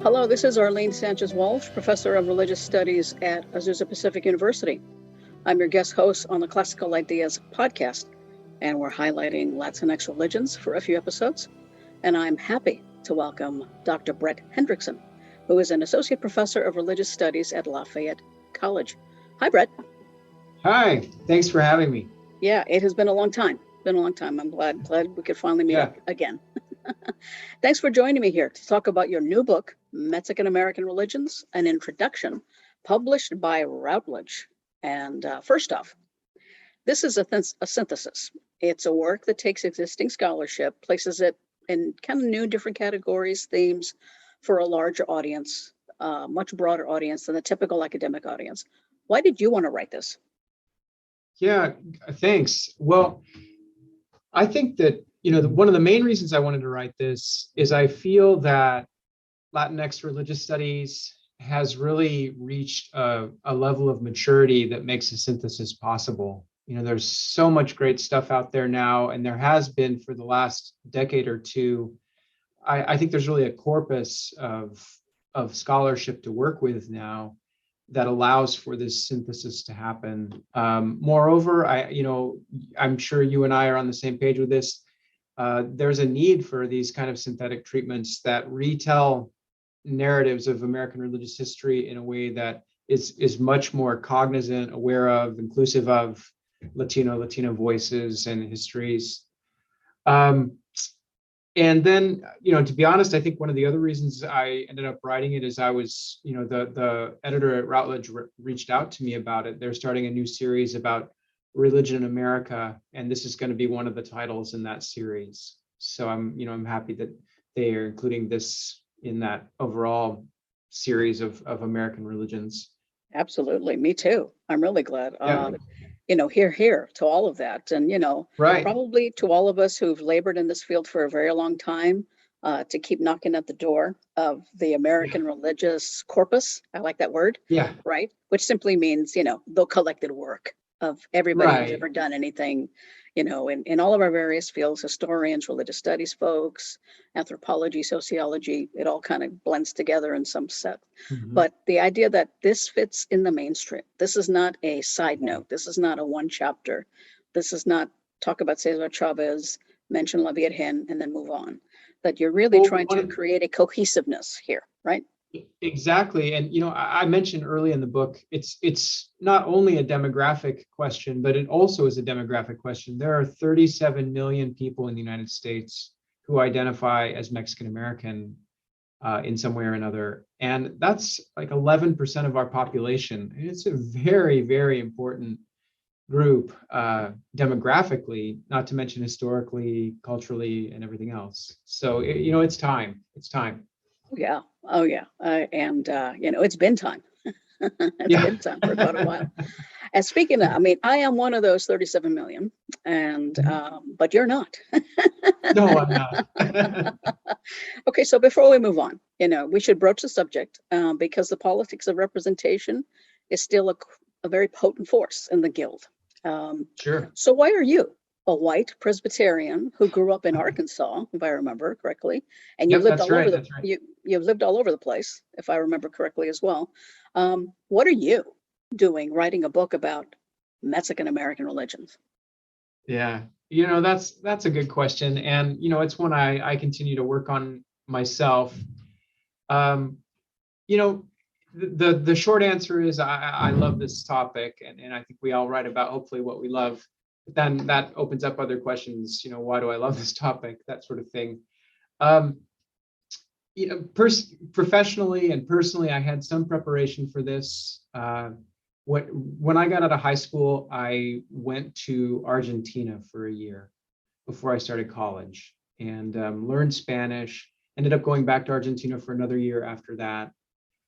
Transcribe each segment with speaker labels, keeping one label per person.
Speaker 1: Hello, this is Arlene Sánchez-Walsh, Professor of Religious Studies at Azusa Pacific University. I'm your guest host on the Classical Ideas podcast, and we're highlighting Latinx religions for a few episodes. And I'm happy to welcome Dr. Brett Hendrickson, who is an Associate Professor of Religious Studies at Lafayette College. Hi, Brett.
Speaker 2: Hi, thanks for having me.
Speaker 1: Yeah, it has been a long time. I'm glad we could finally meet up again. Thanks for joining me here to talk about your new book, Mexican American Religions, an Introduction, published by Routledge. And first off, this is a synthesis. It's a work that takes existing scholarship, places it in kind of new, different categories, themes for a larger audience, much broader audience than the typical academic audience. Why did you want to write this?
Speaker 2: Yeah, thanks. Well, I think that one of the main reasons I wanted to write this is I feel that Latinx religious studies has really reached a level of maturity that makes a synthesis possible. There's so much great stuff out there now, and there has been for the last decade or two. I think there's really a corpus of scholarship to work with now that allows for this synthesis to happen. Moreover, I'm sure you and I are on the same page with this. There's a need for these kind of synthetic treatments that retell narratives of American religious history in a way that is much more cognizant, aware of, inclusive of Latino voices and histories. And then, to be honest, I think one of the other reasons I ended up writing it is I was, the editor at Routledge reached out to me about it. They're starting a new series about religion in America, and this is going to be one of the titles in that series. So I'm happy that they are including this in that overall series of American religions.
Speaker 1: Absolutely, me too. I'm really glad.
Speaker 2: Yeah.
Speaker 1: Here to all of that. And,
Speaker 2: right.
Speaker 1: Probably to all of us who've labored in this field for a very long time, to keep knocking at the door of the American religious corpus. I like that word.
Speaker 2: Yeah.
Speaker 1: Right. Which simply means, the collected work of everybody who's ever done anything, in all of our various fields, historians, religious studies folks, anthropology, sociology, it all kind of blends together in some set. Mm-hmm. But the idea that this fits in the mainstream, this is not a side note, this is not a one chapter, this is not talk about Cesar Chavez, mention La Virgen, and then move on. That you're really trying to create a cohesiveness here, right?
Speaker 2: Exactly. And, I mentioned early in the book, it's not only a demographic question, but it also is a demographic question. There are 37 million people in the United States who identify as Mexican American in some way or another. And that's like 11% of our population. And it's a very, very important group demographically, not to mention historically, culturally, and everything else. So, it's time. It's time.
Speaker 1: Oh yeah. And it's been time. It's been time for quite a while. And speaking of, I am one of those 37 million, and but you're not.
Speaker 2: No, I'm not.
Speaker 1: Okay, so before we move on, we should broach the subject because the politics of representation is still a very potent force in the Guild.
Speaker 2: Sure.
Speaker 1: So why are you, a white Presbyterian who grew up in Arkansas, if I remember correctly, and you've lived all over you've lived all over the place, if I remember correctly as well. What are you doing writing a book about Mexican American religions?
Speaker 2: Yeah, that's a good question, and it's one I continue to work on myself. The short answer is I love this topic, and I think we all write about hopefully what we love. But then that opens up other questions. Why do I love this topic? That sort of thing. Professionally and personally, I had some preparation for this. When I got out of high school, I went to Argentina for a year before I started college and learned Spanish. Ended up going back to Argentina for another year after that.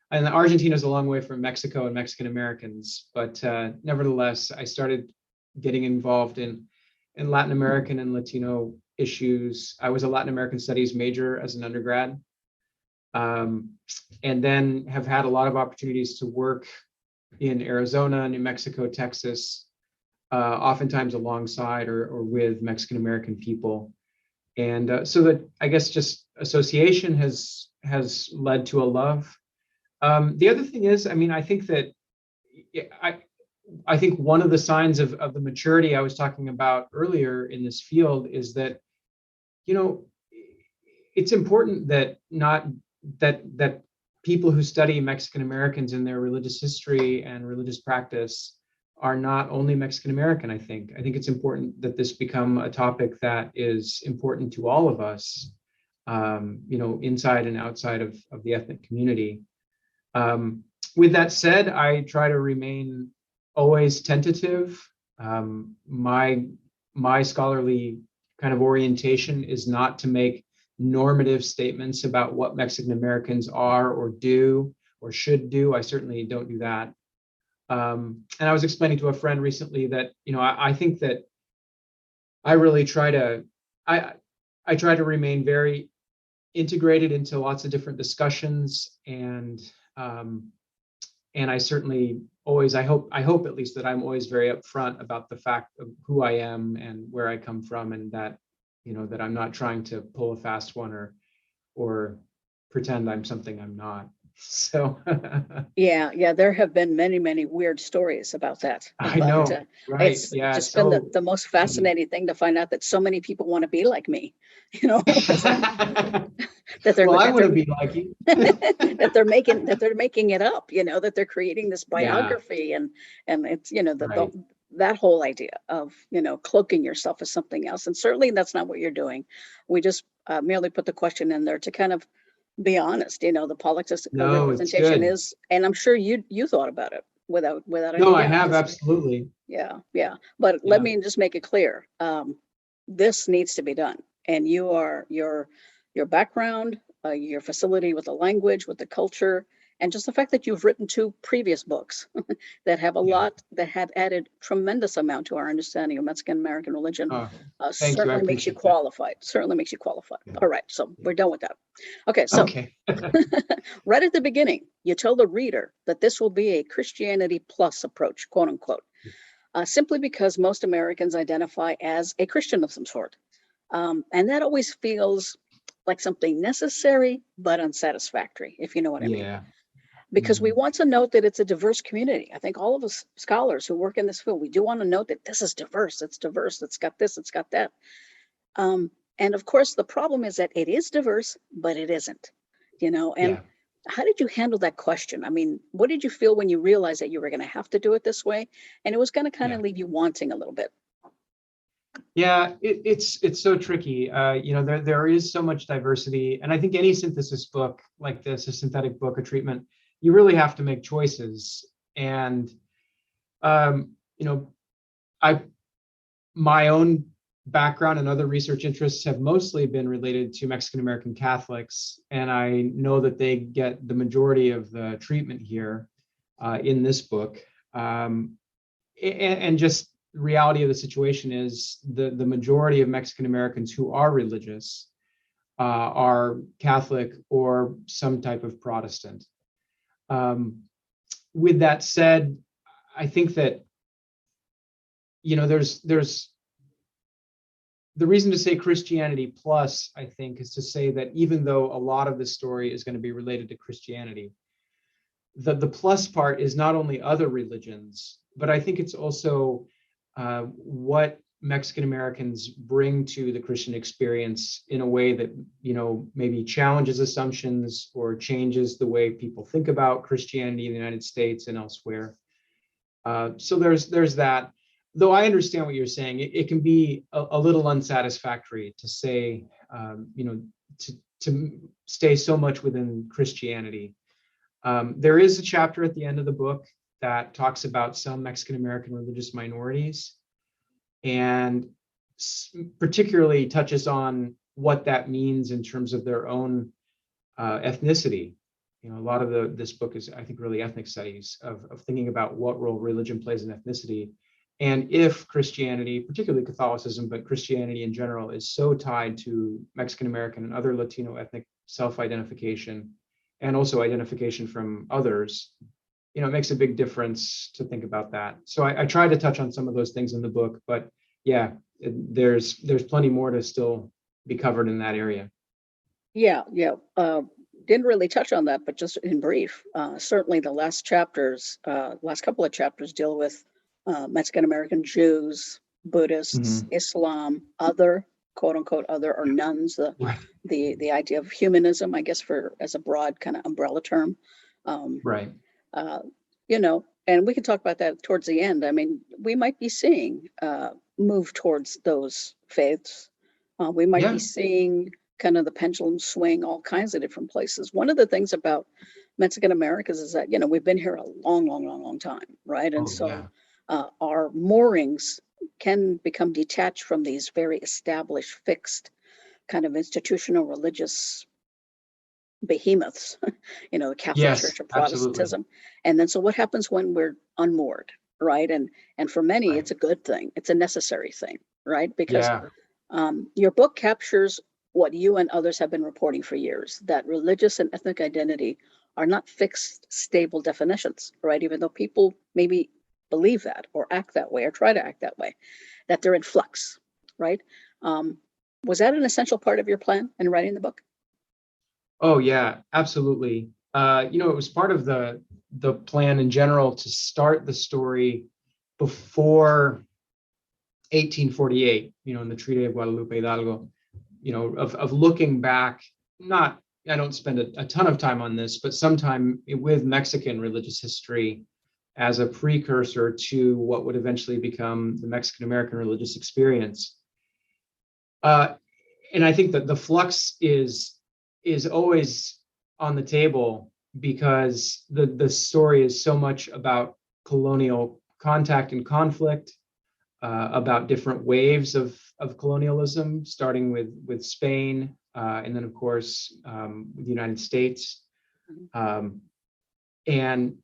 Speaker 2: And Argentina is a long way from Mexico and Mexican Americans, but nevertheless, I started getting involved in Latin American and Latino issues. I was a Latin American studies major as an undergrad, and then have had a lot of opportunities to work in Arizona, New Mexico, Texas, oftentimes alongside or with Mexican American people. And so that, I guess, just association has led to a love. The other thing is, I mean, I think that I think one of the signs of the maturity I was talking about earlier in this field is that, you know, it's important that not that people who study Mexican Americans in their religious history and religious practice are not only Mexican American. I think it's important that this become a topic that is important to all of us, you know, inside and outside of the ethnic community. With that said, I try to remain always tentative. My scholarly kind of orientation is not to make normative statements about what Mexican Americans are or do or should do. I certainly don't do that. And I was explaining to a friend recently that, you know, I think that I really try to I try to remain very integrated into lots of different discussions, and I certainly always, I hope at least that I'm always very upfront about the fact of who I am and where I come from, and that, you know, that I'm not trying to pull a fast one or pretend I'm something I'm not. So
Speaker 1: Yeah, there have been many weird stories about that.
Speaker 2: I
Speaker 1: But
Speaker 2: know, right?
Speaker 1: it's
Speaker 2: Yeah,
Speaker 1: just
Speaker 2: it's
Speaker 1: been
Speaker 2: so
Speaker 1: the most fascinating thing to find out that so many people want to be like me, you know, that they're
Speaker 2: well, I
Speaker 1: that
Speaker 2: want
Speaker 1: they're
Speaker 2: to be like you.
Speaker 1: that they're making it up, you know, that they're creating this
Speaker 2: Yeah,
Speaker 1: biography, and it's, you know,
Speaker 2: right.
Speaker 1: that whole idea of, you know, cloaking yourself as something else. And certainly that's not what you're doing. We just merely put the question in there to kind of be honest. You know, the politics of
Speaker 2: No, it's
Speaker 1: representation
Speaker 2: good.
Speaker 1: is, and I'm sure you thought about it without any
Speaker 2: No, I
Speaker 1: doubt.
Speaker 2: have, absolutely.
Speaker 1: Yeah. But let
Speaker 2: Yeah.
Speaker 1: me just make it clear. This needs to be done. And your background, your facility with the language, with the culture, and just the fact that you've written 2 previous books that have
Speaker 2: Yeah.
Speaker 1: that have added tremendous amount to our understanding of Mexican American religion,
Speaker 2: Oh, thank you. I
Speaker 1: certainly makes you
Speaker 2: appreciate that.
Speaker 1: qualified. Certainly makes you qualified.
Speaker 2: Yeah.
Speaker 1: All right, so
Speaker 2: Yeah.
Speaker 1: we're done with that. Okay, so
Speaker 2: Okay.
Speaker 1: right at the beginning, you tell the reader that this will be a Christianity plus approach, quote unquote, simply because most Americans identify as a Christian of some sort. And that always feels like something necessary but unsatisfactory, if you know what I mean.
Speaker 2: Yeah.
Speaker 1: Because we
Speaker 2: Mhm.
Speaker 1: want to note that it's a diverse community. I think all of us scholars who work in this field, we do want to note that this is diverse. It's diverse. It's got this. It's got that. And of course, the problem is that it is diverse, but it isn't. You know, and
Speaker 2: Yeah.
Speaker 1: how did you handle that question? I mean, what did you feel when you realized that you were going to have to do it this way, and it was going to kind
Speaker 2: Yeah.
Speaker 1: of leave you wanting a little bit?
Speaker 2: Yeah. It's so tricky. You know, there is so much diversity, and I think any synthesis book like this, a synthetic book, a treatment, you really have to make choices. And you know, I my own background and other research interests have mostly been related to Mexican American Catholics, and I know that they get the majority of the treatment here in this book. And just the reality of the situation is the majority of Mexican Americans who are religious are Catholic or some type of Protestant. With that said, I think that, you know, there's the reason to say Christianity plus, I think, is to say that even though a lot of the story is going to be related to Christianity, the plus part is not only other religions, but I think it's also what Mexican Americans bring to the Christian experience in a way that, you know, maybe challenges assumptions or changes the way people think about Christianity in the United States and elsewhere. So there's that. Though I understand what you're saying, it can be a little unsatisfactory to say, you know, to stay so much within Christianity. There is a chapter at the end of the book that talks about some Mexican American religious minorities, and particularly touches on what that means in terms of their own ethnicity. You know, a lot of this book is, I think, really ethnic studies of thinking about what role religion plays in ethnicity, and if Christianity, particularly Catholicism, but Christianity in general, is so tied to Mexican American and other Latino ethnic self-identification, and also identification from others, you know, it makes a big difference to think about that. So I try to touch on some of those things in the book, but yeah, there's plenty more to still be covered in that area.
Speaker 1: Yeah. Didn't really touch on that, but just in brief, certainly the last couple of chapters deal with Mexican American Jews, Buddhists, Islam, other, quote unquote, other, or nuns,
Speaker 2: Right.
Speaker 1: the idea of humanism, I guess, as a broad kind of umbrella term.
Speaker 2: Right.
Speaker 1: And we can talk about that towards the end. I mean, we might be seeing move towards those faiths. We might be seeing kind of the pendulum swing all kinds of different places. One of the things about Mexican Americans is that, we've been here a long time, right? And our moorings can become detached from these very established, fixed kind of institutional religious behemoths, the Catholic Church or Protestantism. And then so what happens when we're unmoored, right? And for many, it's a good thing. It's a necessary thing, right? Because your book captures what you and others have been reporting for years, that religious and ethnic identity are not fixed, stable definitions, right? Even though people maybe believe that or act that way or try to act that way, that they're in flux, right? Was that an essential part of your plan in writing the book?
Speaker 2: Oh yeah, absolutely. It was part of the plan in general to start the story before 1848, in the Treaty of Guadalupe Hidalgo, of looking back. I don't spend a ton of time on this, but sometime with Mexican religious history as a precursor to what would eventually become the Mexican American religious experience. And I think that the flux is always on the table because the story is so much about colonial contact and conflict, about different waves of colonialism, starting with Spain, and then of course with the United States, and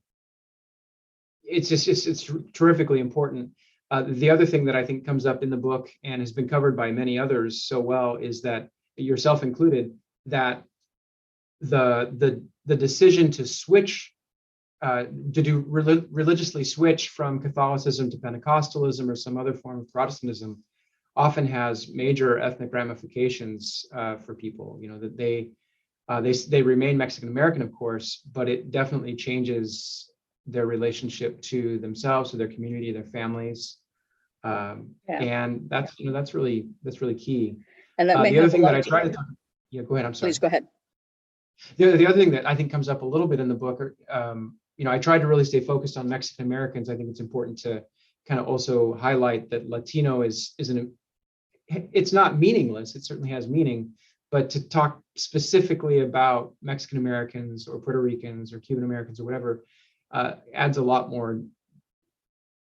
Speaker 2: it's terrifically important. The other thing that I think comes up in the book and has been covered by many others so well is that, yourself included, that the decision to switch, religiously switch from Catholicism to Pentecostalism or some other form of Protestantism often has major ethnic ramifications for people. That they remain Mexican American, of course, but it definitely changes their relationship to themselves, to their community, their families, and that's really key.
Speaker 1: And that may
Speaker 2: the other
Speaker 1: have
Speaker 2: thing
Speaker 1: a lot
Speaker 2: that I
Speaker 1: to
Speaker 2: try
Speaker 1: do.
Speaker 2: to talk. Yeah, go ahead. I'm sorry.
Speaker 1: Please go ahead.
Speaker 2: The other thing that I think comes up a little bit in the book, I tried to really stay focused on Mexican Americans. I think it's important to kind of also highlight that Latino it's not meaningless. It certainly has meaning, but to talk specifically about Mexican Americans or Puerto Ricans or Cuban Americans or whatever adds a lot more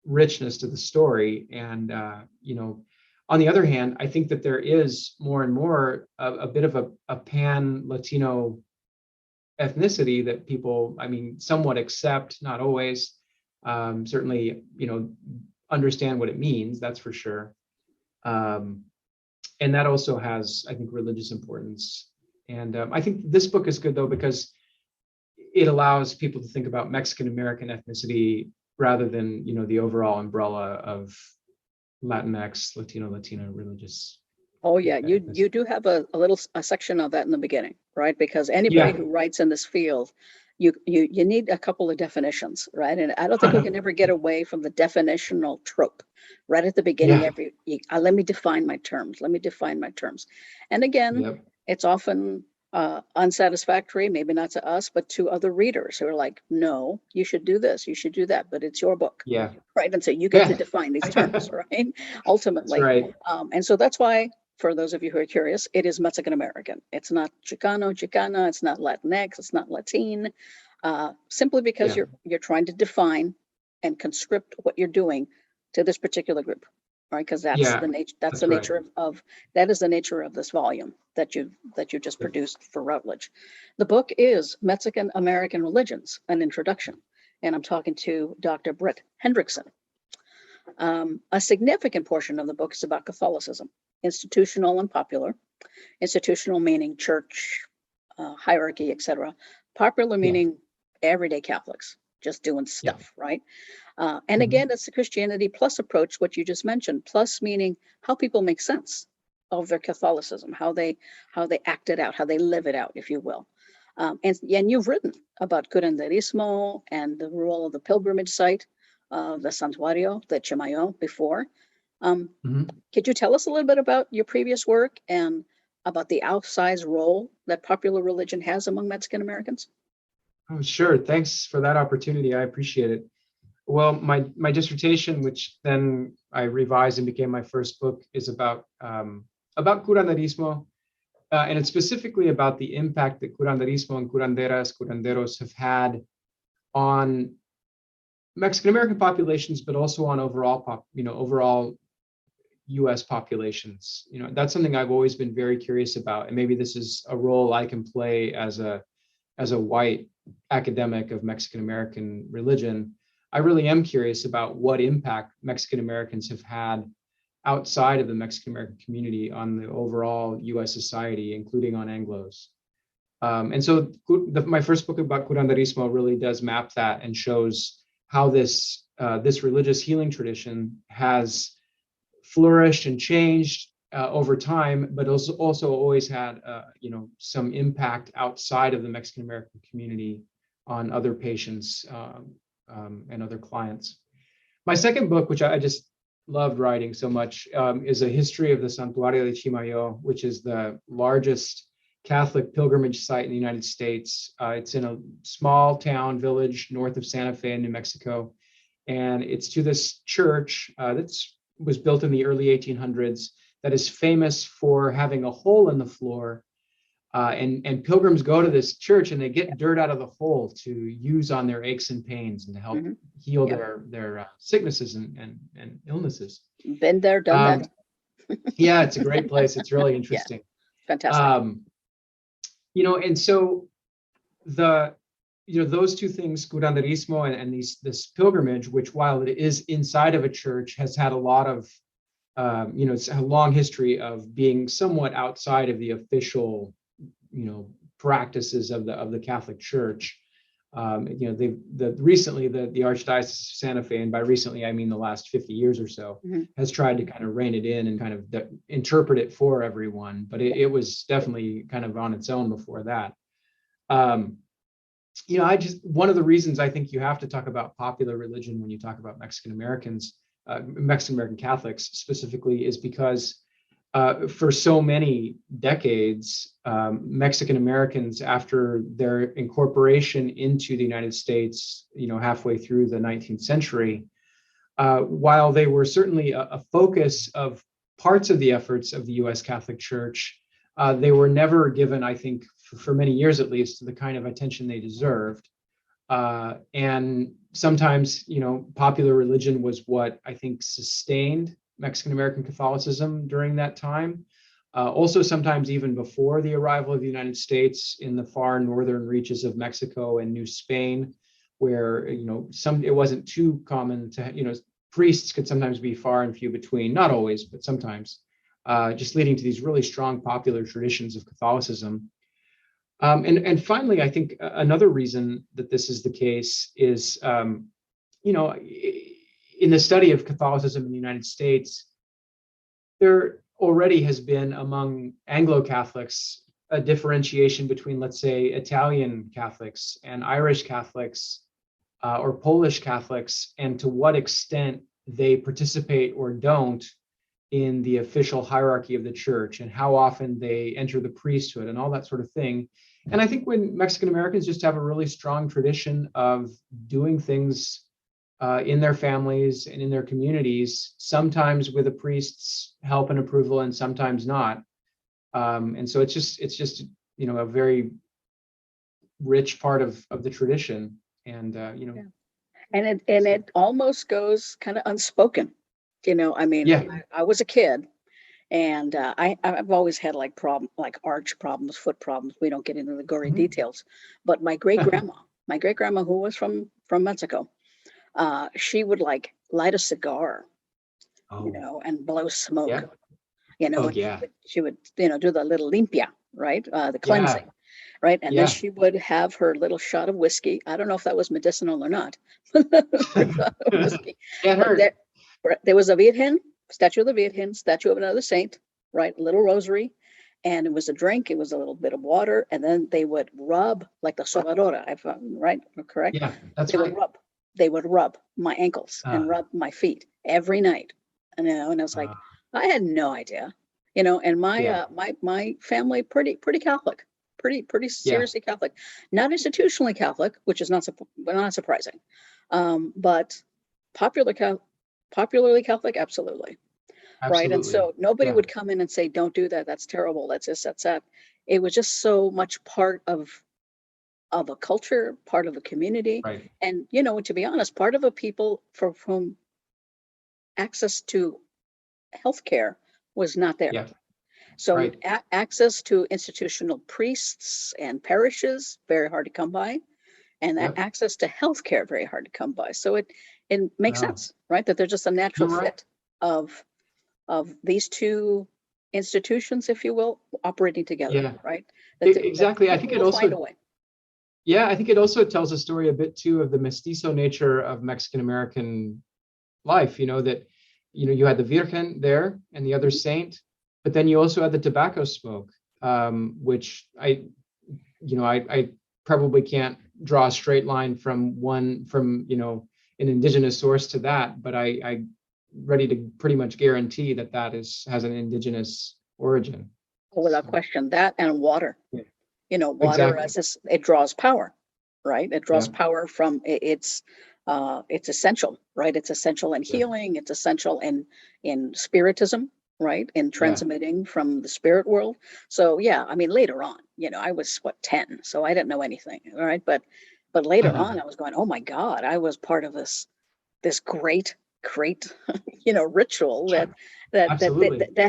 Speaker 2: richness to the story. And on the other hand, I think that there is more and more a bit of a pan-Latino ethnicity that people, somewhat accept, not always, certainly, understand what it means, that's for sure. And that also has, I think, religious importance. And I think this book is good, though, because it allows people to think about Mexican American ethnicity rather than, the overall umbrella of Latinx, Latino religious.
Speaker 1: Oh yeah, you do have a section of that in the beginning, right? Because anybody who writes in this field, you need a couple of definitions, right? And I don't think we can ever get away from the definitional trope right at the beginning. Let me define my terms. And again, it's often unsatisfactory, maybe not to us, but to other readers who are like, no, you should do this, you should do that, but it's your book. Right. And so you get to define these terms, right? Ultimately.
Speaker 2: That's right.
Speaker 1: And so that's why, for those of you who are curious, it is Mexican American. It's not Chicano, Chicana, it's not Latinx, it's not Latin, simply because you're trying to define and conscript what you're doing to this particular group, right? Because that's the nature. That's the nature of that is the nature of this volume that you just produced for Routledge. The book is Mexican American Religions: An Introduction, and I'm talking to Dr. Brett Hendrickson. A significant portion of the book is about Catholicism, institutional and popular. Institutional meaning church, hierarchy, etc. Popular meaning everyday Catholics just doing stuff, right? And again, it's the Christianity plus approach, what you just mentioned, plus meaning how people make sense of their Catholicism, how they act it out, how they live it out, if you will. And you've written about curanderismo and the role of the pilgrimage site, the Santuario, the Chimayo before. Could you tell us a little bit about your previous work and about the outsized role that popular religion has among Mexican Americans?
Speaker 2: Oh, sure. Thanks for that opportunity. I appreciate it. Well, my dissertation, which then I revised and became my first book, is about curanderismo, and it's specifically about the impact that curanderismo and curanderos have had on Mexican American populations, but also on overall U.S. populations. That's something I've always been very curious about, and maybe this is a role I can play as a white academic of Mexican American religion. I really am curious about what impact Mexican Americans have had outside of the Mexican American community on the overall U.S. society, including on Anglos. And so my first book about curanderismo really does map that and shows how this religious healing tradition has flourished and changed over time, but also always had some impact outside of the Mexican American community on other patients and other clients. My second book, which I just loved writing so much, is a history of the Santuario de Chimayo, which is the largest Catholic pilgrimage site in the United States. It's in a small town village north of Santa Fe in New Mexico, and it's to this church that was built in the early 1800s that is famous for having a hole in the floor. And pilgrims go to this church and they get dirt out of the hole to use on their aches and pains and to help heal their sicknesses and illnesses.
Speaker 1: Been there, done that.
Speaker 2: Yeah, it's a great place. It's really interesting.
Speaker 1: Yeah, fantastic.
Speaker 2: And so those two things, curanderismo and this pilgrimage, which while it is inside of a church, has had a lot of, it's a long history of being somewhat outside of the official practices of the Catholic Church. Recently the Archdiocese of Santa Fe, and by recently I mean the last 50 years or so, has tried to kind of rein it in and kind of interpret it for everyone, but it was definitely kind of on its own before that. One of the reasons I think you have to talk about popular religion when you talk about Mexican American Catholics specifically is because for so many decades, Mexican Americans, after their incorporation into the United States, halfway through the 19th century, while they were certainly a focus of parts of the efforts of the U.S. Catholic Church, they were never given, I think, for many years at least, the kind of attention they deserved. And sometimes, popular religion was what I think sustained Mexican American Catholicism during that time. Also, sometimes even before the arrival of the United States in the far northern reaches of Mexico and New Spain, where it wasn't too common to priests could sometimes be far and few between, not always, but sometimes, just leading to these really strong popular traditions of Catholicism. And finally, I think another reason that this is the case is, in the study of Catholicism in the United States, there already has been among Anglo-Catholics a differentiation between, let's say, Italian Catholics and Irish Catholics or Polish Catholics, and to what extent they participate or don't in the official hierarchy of the church, and how often they enter the priesthood and all that sort of thing. And I think when Mexican Americans just have a really strong tradition of doing things in their families and in their communities, sometimes with a priest's help and approval, and sometimes not. And so it's just a very rich part of the tradition, and
Speaker 1: And it almost goes kind of unspoken. I was a kid, and I've always had like arch problems, foot problems. We don't get into the gory details, but my great grandma, who was from Mexico, she would like light a cigar, and blow smoke, she would do the little limpia, right? The cleansing, right? And then she would have her little shot of whiskey. I don't know if that was medicinal or not. Whiskey. There was a Virgen, statue of the Virgen, statue of another saint, right? A little rosary, and it was a drink. It was a little bit of water, and then they would rub like the sobadora. Right, correct?
Speaker 2: Yeah, that's
Speaker 1: They would
Speaker 2: right.
Speaker 1: rub. They would rub my ankles and rub my feet every night, and and I was like, I had no idea, And my family pretty Catholic, pretty seriously Catholic, not institutionally Catholic, which is not surprising, but popularly Catholic, absolutely. Right. And
Speaker 2: Absolutely.
Speaker 1: so nobody
Speaker 2: Yeah.
Speaker 1: would come in and say, don't do that. That's terrible. That's this, that's that. It was just so much part of a culture, part of a community.
Speaker 2: Right.
Speaker 1: And, to be honest, part of a people for whom access to healthcare was not there.
Speaker 2: Yeah.
Speaker 1: So
Speaker 2: Right.
Speaker 1: access to institutional priests and parishes, very hard to come by. And
Speaker 2: Yep.
Speaker 1: access to healthcare, very hard to come by. So it makes sense, right? That there's just a natural
Speaker 2: You're right.
Speaker 1: fit of these two institutions, if you will, operating together,
Speaker 2: Yeah.
Speaker 1: right?
Speaker 2: Exactly. I think it
Speaker 1: will find a
Speaker 2: also,
Speaker 1: way.
Speaker 2: yeah, I think it also tells a story a bit too of the mestizo nature of Mexican American life, that, you had the Virgen there and the other saint, but then you also had the tobacco smoke, which I probably can't draw a straight line from an indigenous source to that, but I ready to pretty much guarantee that has an indigenous origin.
Speaker 1: Without question, that and water.
Speaker 2: Yeah.
Speaker 1: Water
Speaker 2: Exactly.
Speaker 1: it draws power, right? It draws
Speaker 2: Yeah.
Speaker 1: power from it's essential, right? It's essential in healing. It's essential in spiritism, right? In transmitting from the spirit world. So yeah, I mean, later on, I was 10, so I didn't know anything, all right? But later on, I was going, oh my God, I was part of this great ritual that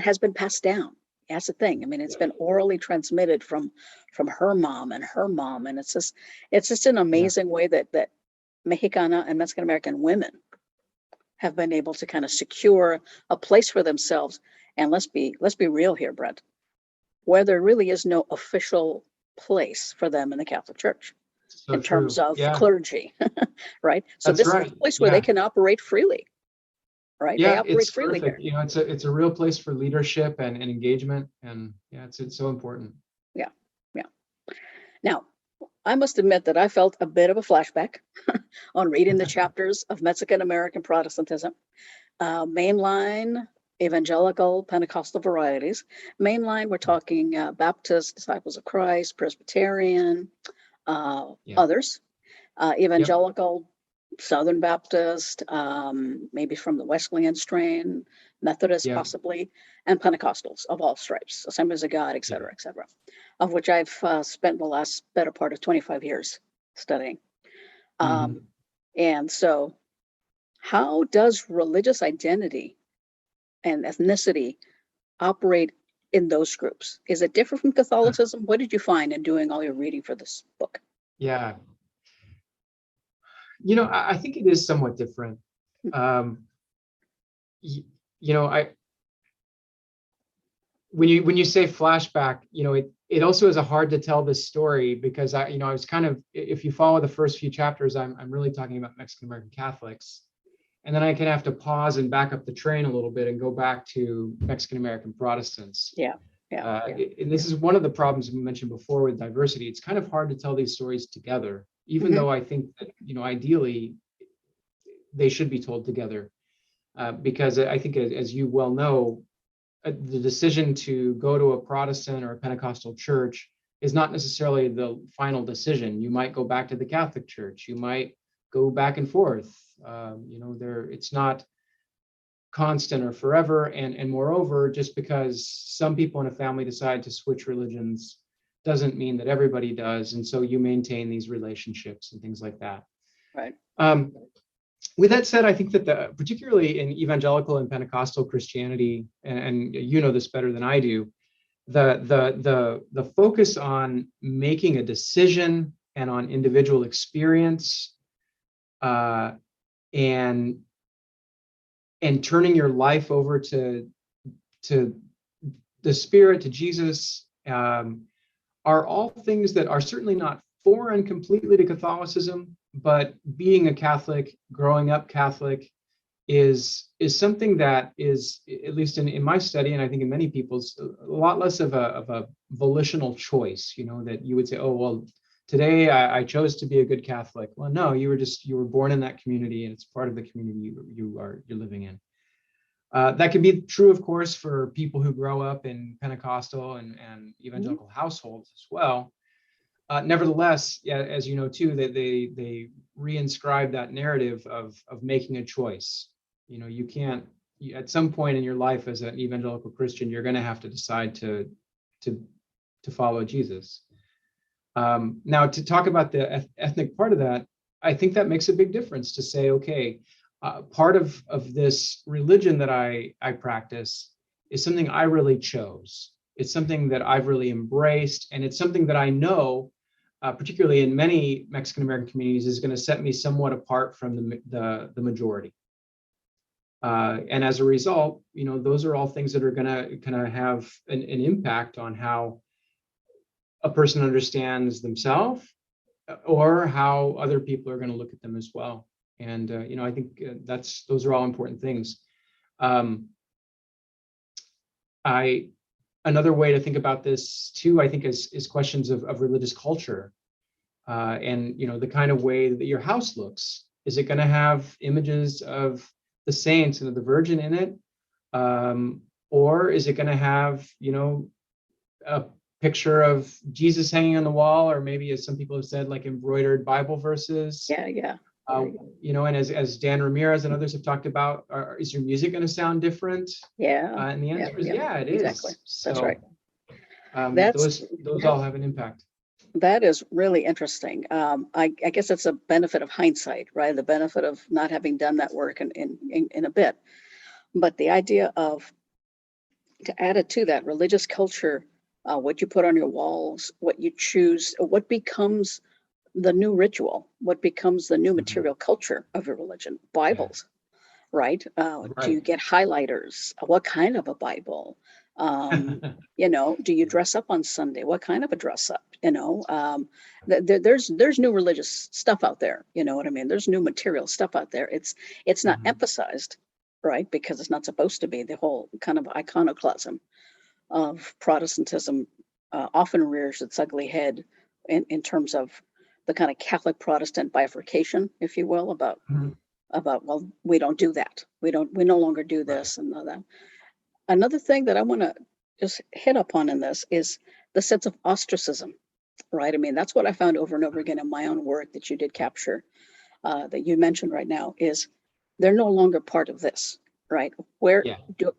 Speaker 1: has been passed down. That's the thing. I mean, it's been orally transmitted from her mom and her mom, and it's just an amazing way that Mexicana and Mexican American women have been able to kind of secure a place for themselves. And let's be real here, Brett, where there really is no official place for them in the Catholic Church in terms of clergy, right? So this is a place where they can operate freely. Right.
Speaker 2: Yeah,
Speaker 1: they operate
Speaker 2: it's
Speaker 1: freely
Speaker 2: terrific.
Speaker 1: here.
Speaker 2: It's a real place for leadership and engagement, and it's so important.
Speaker 1: Yeah. Now, I must admit that I felt a bit of a flashback on reading the chapters of Mexican American Protestantism, mainline, evangelical, Pentecostal varieties. Mainline, we're talking Baptist, Disciples of Christ, Presbyterian, others. Evangelical, Southern Baptist, maybe from the Wesleyan strain, Methodist possibly, and Pentecostals of all stripes, Assemblies of God, et cetera, of which I've spent the last better part of 25 years studying. And so how does religious identity and ethnicity operate in those groups? Is it different from Catholicism? What did you find in doing all your reading for this book?
Speaker 2: Yeah. I think it is somewhat different. When you say flashback, it also is hard to tell this story because I was kind of, if you follow the first few chapters, I'm really talking about Mexican American Catholics, and then I can have to pause and back up the train a little bit and go back to Mexican American Protestants. And this is one of the problems we mentioned before with diversity. It's kind of hard to tell these stories together, even though I think that ideally they should be told together, because I think, as you well know, the decision to go to a Protestant or a Pentecostal church is not necessarily the final decision. You might go back to the Catholic Church. You might go back and forth. It's not constant or forever. And moreover, just because some people in a family decide to switch religions doesn't mean that everybody does. And so you maintain these relationships and things like that.
Speaker 1: Right.
Speaker 2: With that said, I think that particularly in evangelical and Pentecostal Christianity, and you know this better than I do, the focus on making a decision and on individual experience, and turning your life over to the Spirit, to Jesus, are all things that are certainly not foreign completely to Catholicism, but being a Catholic, growing up Catholic, is something that is, at least in my study, and I think in many people's, a lot less of a volitional choice, that you would say, oh, well, today I chose to be a good Catholic. Well, no, you were born in that community, and it's part of the community you're living in. That can be true, of course, for people who grow up in Pentecostal and evangelical households as well. Nevertheless, yeah, as you know too, that they reinscribe that narrative of making a choice. You can't, at some point in your life as an evangelical Christian, you're going to have to decide to follow Jesus. Now, to talk about the ethnic part of that, I think that makes a big difference to say, okay, part of this religion that I practice is something I really chose. It's something that I've really embraced, and it's something that I know, particularly in many Mexican American communities, is going to set me somewhat apart from the majority. And as a result, those are all things that are going to kind of have an impact on how a person understands themselves, or how other people are going to look at them as well. And I think those are all important things. Another way to think about this too, I think, is questions of religious culture, and the kind of way that your house looks. Is it going to have images of the saints and the Virgin in it, or is it going to have a picture of Jesus hanging on the wall, or maybe, as some people have said, like embroidered Bible verses?
Speaker 1: Yeah.
Speaker 2: And as Dan Ramirez and others have talked about, is your music going to sound different?
Speaker 1: Yeah.
Speaker 2: And the answer is yeah, it is.
Speaker 1: Exactly.
Speaker 2: So,
Speaker 1: that's right.
Speaker 2: Those all have an impact.
Speaker 1: That is really interesting. I guess it's a benefit of hindsight, right? The benefit of not having done that work in a bit. But the idea of, to add it to that, religious culture, what you put on your walls, what you choose, what becomes the new ritual, what becomes the new material culture of your religion, Bibles, right? Do you get highlighters? What kind of a Bible? Do you dress up on Sunday? What kind of a dress up? There's new religious stuff out there. You know what I mean? There's new material stuff out there. It's not emphasized, right? Because it's not supposed to be. The whole kind of iconoclasm of Protestantism often rears its ugly head in terms of the kind of Catholic Protestant bifurcation, if you will, about well, we don't do that. We no longer do this and all that. Another thing that I want to just hit upon in this is the sense of ostracism, right? I mean, that's what I found over and over again in my own work that you did capture, that you mentioned right now, is they're no longer part of this, right?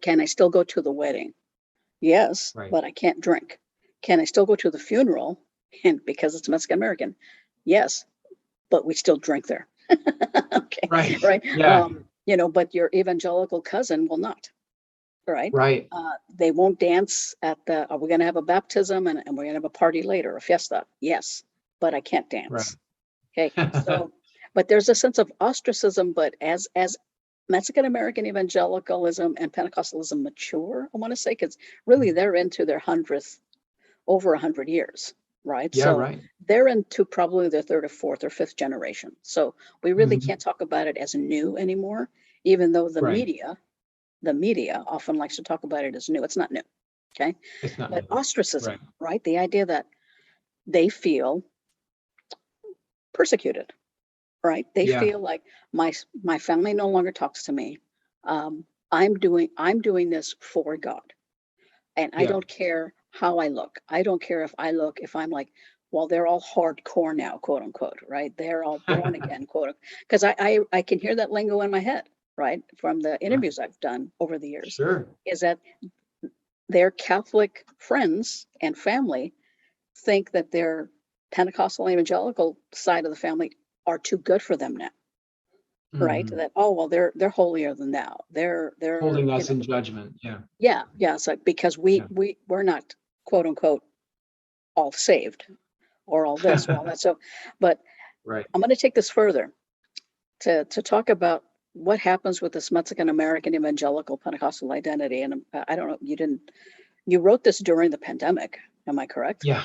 Speaker 1: Can I still go to the wedding? Yes, but I can't drink. Can I still go to the funeral? And because it's Mexican American, yes, but we still drink there. Okay. Right.
Speaker 2: Yeah.
Speaker 1: But your evangelical cousin will not. Right. They won't dance at are we going to have a baptism and we're going to have a party later, a fiesta? Yes, but I can't dance. Okay. So, but there's a sense of ostracism, but as Mexican American evangelicalism and Pentecostalism mature, I want to say, because really they're into their over 100 years. Right.
Speaker 2: Yeah,
Speaker 1: so they're into probably their third or fourth or fifth generation. So we really can't talk about it as new anymore, even though the media often likes to talk about it as new. It's not new. Okay.
Speaker 2: It's not
Speaker 1: but
Speaker 2: new.
Speaker 1: Ostracism, right? The idea that they feel persecuted, right? They feel like my family no longer talks to me. I'm doing this for God. And I don't care how I look. I don't care if I'm like, well, they're all hardcore now, quote unquote, right? They're all born again, quote, because I can hear that lingo in my head, right? From the interviews I've done over the years, is that their Catholic friends and family think that their Pentecostal evangelical side of the family are too good for them now. Right. That, oh, well, they're holier than thou. They're
Speaker 2: holding us in judgment.
Speaker 1: Yeah. So because we're not, quote unquote, all saved or all this or all that. So, but I'm going to take this further to talk about what happens with this Mexican American evangelical Pentecostal identity. And I don't know, you wrote this during the pandemic. Am I correct?
Speaker 2: Yeah.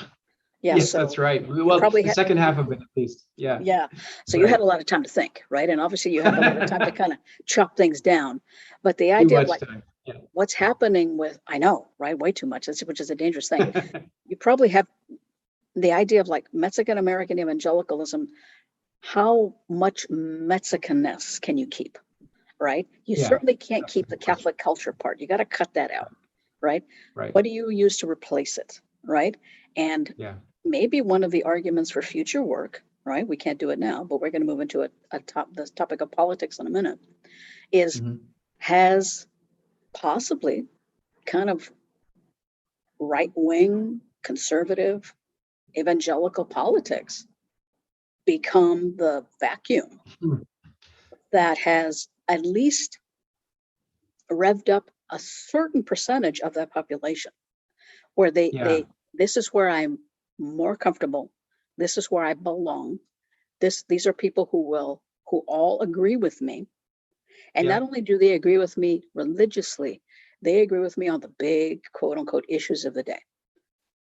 Speaker 1: Yeah.
Speaker 2: Yes,
Speaker 1: So
Speaker 2: that's right. Well,
Speaker 1: probably
Speaker 2: the second half of it, at least. Yeah.
Speaker 1: yeah. So you
Speaker 2: Right.
Speaker 1: had a lot of time to think, right? And obviously you had a lot of time to kind of chop things down. But the
Speaker 2: Too
Speaker 1: idea of
Speaker 2: much
Speaker 1: like
Speaker 2: time. Yeah.
Speaker 1: what's happening with, I know, right? Way too much, which is a dangerous thing. You probably have the idea of like Mexican American evangelicalism. How much Mexicanness can you keep, right? You
Speaker 2: Yeah.
Speaker 1: certainly can't
Speaker 2: That's a
Speaker 1: keep the
Speaker 2: good question.
Speaker 1: Catholic culture part. You got to cut that out, right?
Speaker 2: Right.
Speaker 1: What do you use to replace it, right? And
Speaker 2: Yeah.
Speaker 1: maybe one of the arguments for future work, right? We can't do it now, but we're going to move into this topic of politics in a minute, is
Speaker 2: Hmm.
Speaker 1: has possibly kind of right-wing, conservative, evangelical politics become the vacuum
Speaker 2: Hmm.
Speaker 1: that has at least revved up a certain percentage of that population where
Speaker 2: Yeah.
Speaker 1: this is where I'm more comfortable. This is where I belong. These are people who all agree with me. And
Speaker 2: Yeah.
Speaker 1: not only do they agree with me religiously, they agree with me on the big quote unquote issues of the day.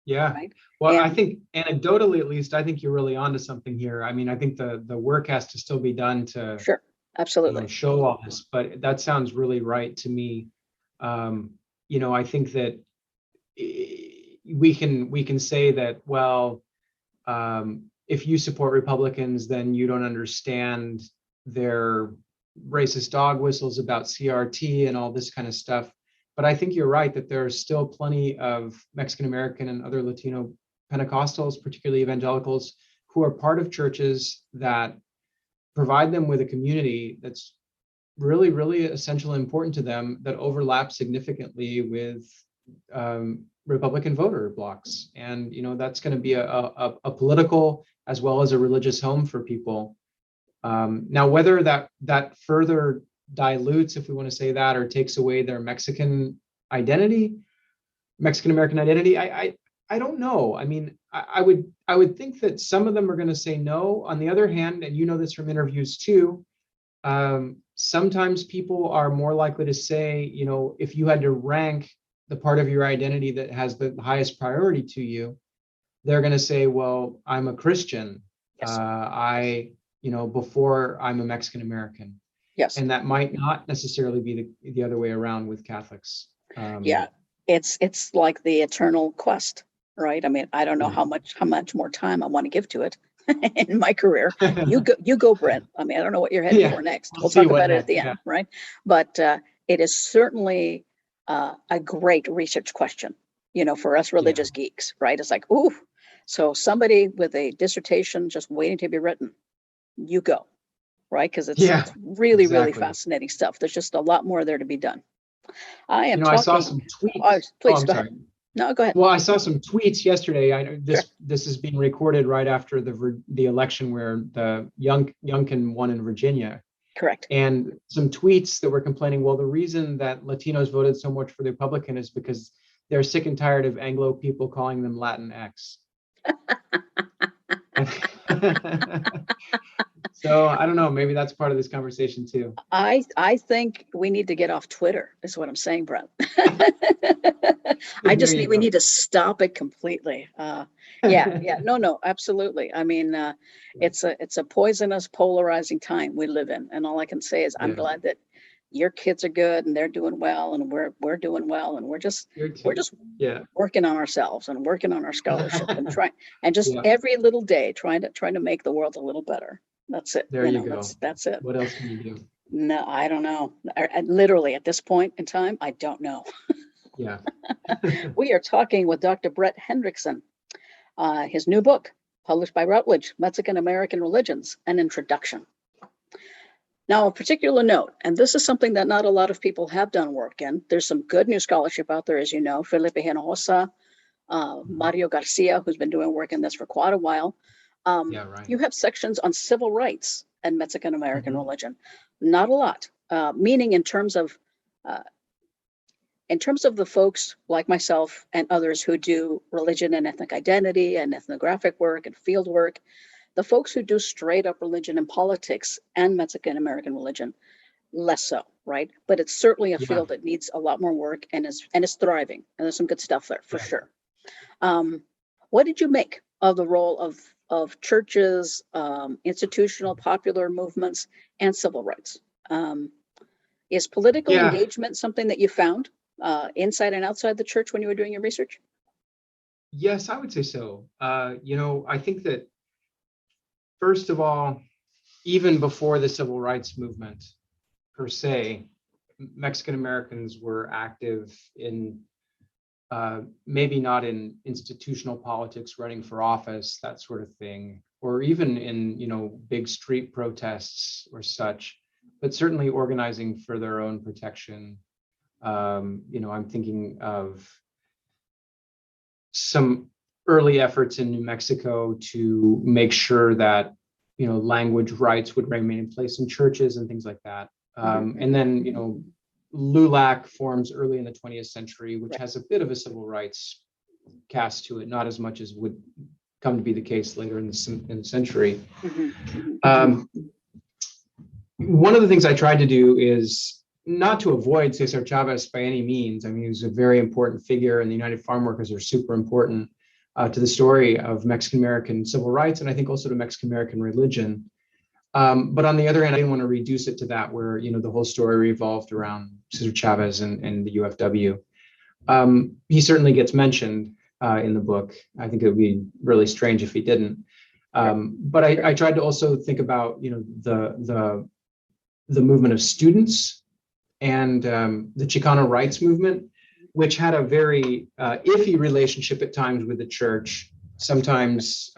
Speaker 2: Yeah.
Speaker 1: Right.
Speaker 2: Well, I
Speaker 1: And
Speaker 2: think anecdotally, at least, I think you're really onto something here. I mean, I think the work has to still be done to,
Speaker 1: sure, absolutely.
Speaker 2: show all this, but that sounds really right to me. I think that we can say that, well, if you support Republicans, then you don't understand their racist dog whistles about CRT and all this kind of stuff. But I think you're right that there are still plenty of Mexican American and other Latino Pentecostals, particularly evangelicals, who are part of churches that provide them with a community that's really, really essential and important to them, that overlaps significantly with Republican voter blocks. And that's going to be a political as well as a religious home for people. Now, whether that further dilutes, if we want to say that, or takes away their Mexican American identity, I don't know. I mean, I would think that some of them are going to say no. On the other hand, and this from interviews too, sometimes people are more likely to say, if you had to rank the part of your identity that has the highest priority to you, they're going to say, well, I'm a Christian.
Speaker 1: Yes.
Speaker 2: Before I'm a Mexican American.
Speaker 1: Yes.
Speaker 2: And that might not necessarily be the other way around with Catholics.
Speaker 1: Yeah. It's like the eternal quest, right? I mean, I don't know
Speaker 2: Yeah.
Speaker 1: how much more time I want to give to it in my career. You go, Brent. I mean, I don't know what you're heading
Speaker 2: Yeah,
Speaker 1: for next.
Speaker 2: we'll
Speaker 1: We'll
Speaker 2: see
Speaker 1: talk
Speaker 2: what
Speaker 1: about it at
Speaker 2: next.
Speaker 1: the
Speaker 2: Yeah.
Speaker 1: end, right? But it is certainly a great research question, for us religious geeks, right? It's like, ooh, so somebody with a dissertation just waiting to be written, you go, right? Because it's really, really
Speaker 2: Exactly.
Speaker 1: fascinating stuff. There's just a lot more there to be done. I am
Speaker 2: I saw
Speaker 1: talking.
Speaker 2: some tweets.
Speaker 1: Oh, please
Speaker 2: I'm
Speaker 1: go
Speaker 2: sorry.
Speaker 1: ahead. No, go ahead.
Speaker 2: Well, I saw some tweets yesterday. I know
Speaker 1: Sure.
Speaker 2: this is being recorded right after the election where the Youngkin won in Virginia.
Speaker 1: Correct.
Speaker 2: And some tweets that were complaining, well, the reason that Latinos voted so much for the Republican is because they're sick and tired of Anglo people calling them Latinx. So I don't know, maybe that's part of this conversation too.
Speaker 1: I think we need to get off Twitter, is what I'm saying, Brett. We need to stop it completely. Yeah, no, absolutely. I mean, it's a poisonous, polarizing time we live in, and all I can say is I'm glad that your kids are good and they're doing well, and we're doing well, and we're just working on ourselves and working on our scholarship and trying and just every little day trying to make the world a little better. That's it.
Speaker 2: There you go.
Speaker 1: That's it.
Speaker 2: What else can you do?
Speaker 1: No, I don't know. Literally at this point in time, I don't know.
Speaker 2: Yeah.
Speaker 1: We are talking with Dr. Brett Hendrickson. His new book, published by Routledge, Mexican American Religions, An Introduction. Now, a particular note, and this is something that not a lot of people have done work in. There's some good new scholarship out there, as you know, Felipe Hinojosa, Mario Garcia, who's been doing work in this for quite a while. You have sections on civil rights and Mexican American religion. Not a lot, meaning in terms of the folks like myself and others who do religion and ethnic identity and ethnographic work and field work, the folks who do straight up religion and politics and Mexican American religion, less so, right? But it's certainly a field that needs a lot more work and is thriving. And there's some good stuff there for sure. What did you make of the role of churches, institutional popular movements, and civil rights. Is political
Speaker 2: Yeah.
Speaker 1: engagement something that you found inside and outside the church when you were doing your research?
Speaker 2: Yes, I would say so. I think that, first of all, even before the civil rights movement per se, Mexican Americans were active in, maybe not in institutional politics, running for office, that sort of thing, or even in, big street protests or such, but certainly organizing for their own protection. I'm thinking of some early efforts in New Mexico to make sure that language rights would remain in place in churches and things like that. And then LULAC forms early in the 20th century, which has a bit of a civil rights cast to it, not as much as would come to be the case later in the century. One of the things I tried to do is not to avoid Cesar Chavez by any means. I mean, he was a very important figure, and the United Farm Workers are super important to the story of Mexican American civil rights, and I think also to Mexican American religion. But on the other hand, I didn't want to reduce it to that, where the whole story revolved around Cesar Chavez and the UFW. He certainly gets mentioned in the book. I think it would be really strange if he didn't. But I tried to also think about the movement of students and the Chicano rights movement, which had a very iffy relationship at times with the church, sometimes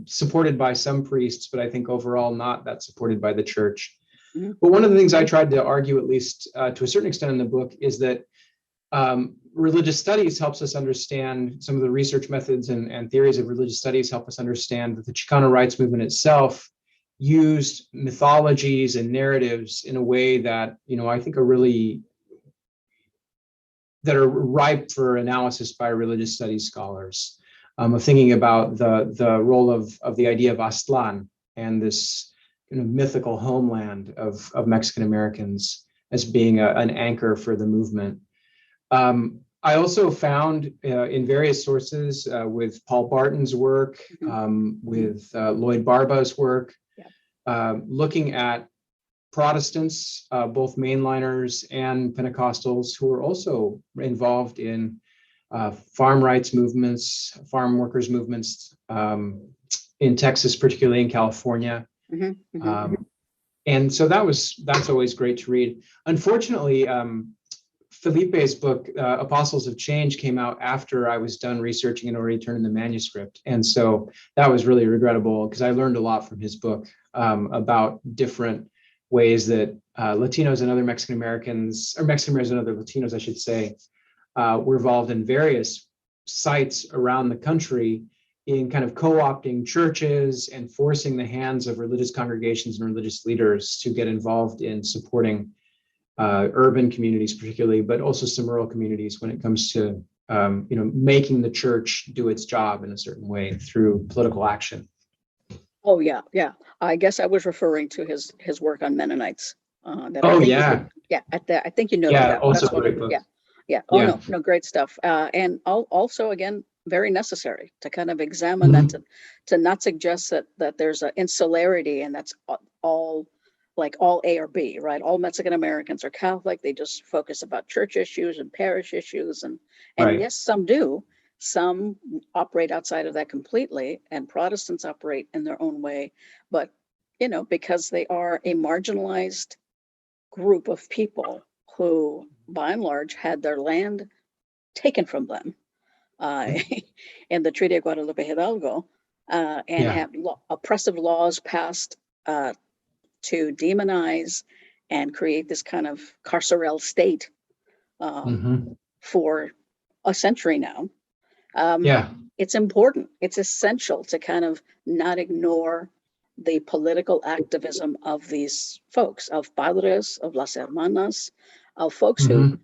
Speaker 2: supported by some priests, but I think overall not that supported by the church. But one of the things I tried to argue, at least to a certain extent in the book, is that religious studies helps us understand, some of the research methods and theories of religious studies help us understand that the Chicano rights movement itself used mythologies and narratives in a way that, I think that are ripe for analysis by religious studies scholars. Of thinking about the role of the idea of Aztlan and this mythical homeland of Mexican Americans as being an anchor for the movement. I also found in various sources with Paul Barton's work, with Lloyd Barba's work, looking at Protestants, both mainliners and Pentecostals, who were also involved in farm rights movements, farm workers movements in Texas, particularly in California. And so that's always great to read. Unfortunately, Felipe's book, Apostles of Change, came out after I was done researching and already turned in the manuscript. And so that was really regrettable, because I learned a lot from his book about different ways that Latinos and other Mexican Americans, or Mexican Americans and other Latinos, I should say, were involved in various sites around the country in kind of co-opting churches and forcing the hands of religious congregations and religious leaders to get involved in supporting urban communities particularly, but also some rural communities when it comes to making the church do its job in a certain way through political action.
Speaker 1: Oh yeah. I guess I was referring to his work on Mennonites. I think you know that.
Speaker 2: Also a great book.
Speaker 1: Yeah. Oh no, great stuff. And also again, very necessary to kind of examine that, to not suggest that there's an insularity and that's all like all A or B, right? All Mexican Americans are Catholic. They just focus about church issues and parish issues. And yes, some do. Some operate outside of that completely, and Protestants operate in their own way. But, because they are a marginalized group of people who, by and large, had their land taken from them in the Treaty of Guadalupe Hidalgo, and have oppressive laws passed to demonize and create this kind of carceral state for a century now. It's important. It's essential to kind of not ignore the political activism of these folks, of padres, of las hermanas, of folks who,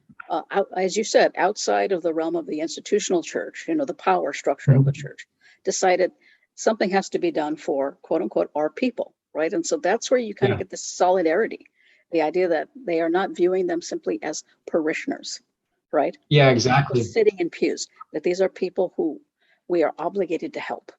Speaker 1: as you said, outside of the realm of the institutional church, the power structure of the church, decided something has to be done for, quote unquote, our people, right? And so that's where you kind of get this solidarity, the idea that they are not viewing them simply as parishioners, right?
Speaker 2: Yeah, exactly.
Speaker 1: Sitting in pews, that these are people who we are obligated to help.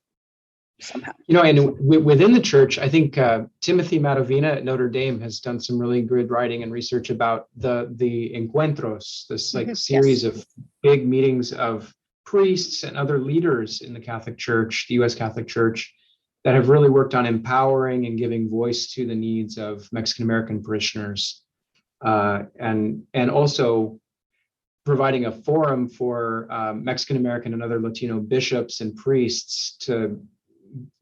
Speaker 1: somehow.
Speaker 2: And within the church, I think Timothy Maravina at Notre Dame has done some really good writing and research about the encuentros, this like series of big meetings of priests and other leaders in the Catholic Church, the U.S. Catholic Church, that have really worked on empowering and giving voice to the needs of Mexican American parishioners, and also providing a forum for Mexican American and other Latino bishops and priests to